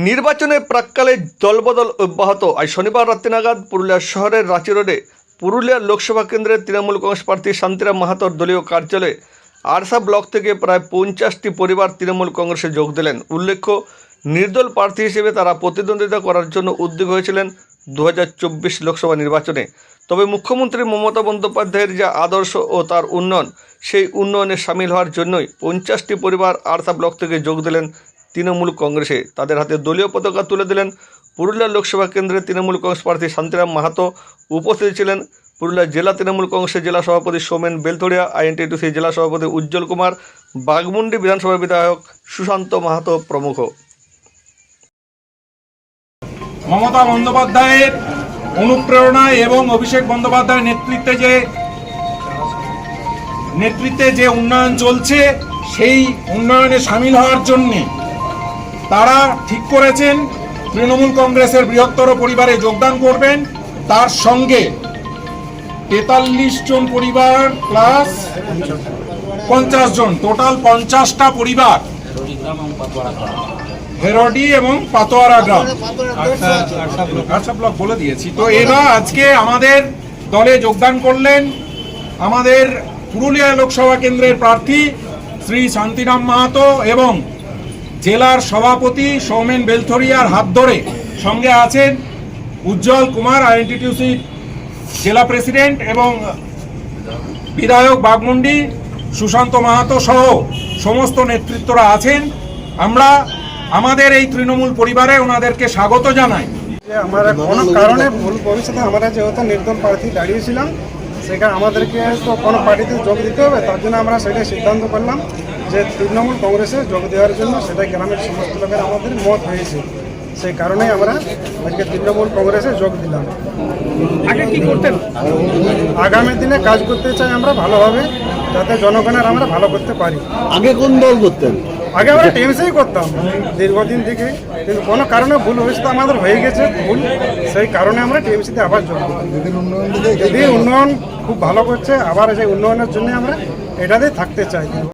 নির্বাচনে প্রাক্কালে দলবদল অব্যাহত। আজ শনিবার রাত্রি নাগাদ পুরুলিয়া শহরের রাঁচি রোডে পুরুলিয়া লোকসভা কেন্দ্রের তৃণমূল কংগ্রেস প্রার্থী শান্তিরাম মাহাতোর দলীয় কার্যালয়ে আরসা ব্লক থেকে প্রায় 50টি পরিবার তৃণমূল কংগ্রেসে যোগ দিলেন। উল্লেখ্য, নির্দল প্রার্থী হিসেবে তারা প্রতিদ্বন্দ্বিতা করার জন্য উদ্যোগী হয়েছিলেন 2024 লোকসভা নির্বাচনে। তবে মুখ্যমন্ত্রী মমতা বন্দ্যোপাধ্যায়ের যে আদর্শ ও তার উন্নয়ন, সেই উন্নয়নে সামিল হওয়ার জন্যই 50টি পরিবার আরসা ব্লক থেকে যোগ দিলেন তৃণমূল কংগ্রেসে। তাদের হাতে দলীয় পতাকা তুলে দিলেন পুরুলিয়া লোকসভা কেন্দ্রের তৃণমূল কংগ্রেস প্রার্থী শান্তিরাম মাহাতো। উপস্থিত ছিলেন পুরুলিয়া জেলা তৃণমূল কংগ্রেসের জেলা সভাপতি সৌমেন বেলথরিয়া, আইএনটিটিউসি জেলা সভাপতি উজ্জ্বল কুমার, বাঘমুন্ডি বিধানসভা বিধায়ক সুশান্ত মাহাতো প্রমুখ। মমতা বন্দ্যোপাধ্যায়ের অনুপ্রেরণায় এবং অভিষেক বন্দ্যোপাধ্যায়ের নেতৃত্বে যে উন্নয়ন চলছে, সেই উন্নয়নে সামিল হওয়ার জন্য তারা ঠিক করেছেন তৃণমূল কংগ্রেসের বৃহত্তর পরিবারে যোগদান করবেন। তার সঙ্গে 43 জন পরিবার প্লাস 50 জন, টোটাল 50টা পরিবার হেরডি এবং পাতোয়ারা গ্রাম, আরসা ব্লক বলে দিয়েছি। তো এরা আজকে আমাদের দলে যোগদান করলেন। আমাদের পুরুলিয়া লোকসভা কেন্দ্রের প্রার্থী শ্রী শান্তিরাম মাহাতো এবং জেলার সভাপতি সৌমেন বেলথরিয়ার হাত ধরে সঙ্গে আছেন উজ্জ্বল কুমার, আইএনটিটিউসি জেলা প্রেসিডেন্ট, এবং বিধায়ক বাঘমুন্ডি সুশান্ত মাহাতো সহ সমস্ত নেতৃত্বরা আছেন। আমরা আমাদের এই তৃণমূল পরিবারে ওনাদেরকে স্বাগত জানাই। আমরা কোনো কারণে ভবিষ্যতে আমরা যেহেতু নির্দল প্রার্থী দাঁড়িয়েছিলাম, সেখানে আমাদেরকে তো কোনো পার্টিতে যোগ দিতে হবে, তার জন্য আমরা সেটাই সিদ্ধান্ত করলাম যে তৃণমূল কংগ্রেসে যোগ দেওয়ার জন্য। সেটাই গ্রামের সমস্ত লোকের আমাদের মত হয়েছে, সেই কারণেই আমরা আজকে তৃণমূল কংগ্রেসে যোগ দিলাম। আগে কি করতেন? আগামী দিনে কাজ করতে চাই আমরা ভালোভাবে, যাতে জনগণের আমরা ভালো করতে পারি। আগে কোন দল করতেন? আগে আমরা টিএমসিই করতাম দীর্ঘদিন থেকে, কিন্তু কোনো কারণে ভুল হয়েছে, তো আমাদের হয়ে গেছে ভুল, সেই কারণে আমরা টিএমসিতে আবার যোগ দিই। যদি উন্নয়ন খুব ভালো করছে, আবার সেই উন্নয়নের জন্য আমরা এটাতেই থাকতে চাই।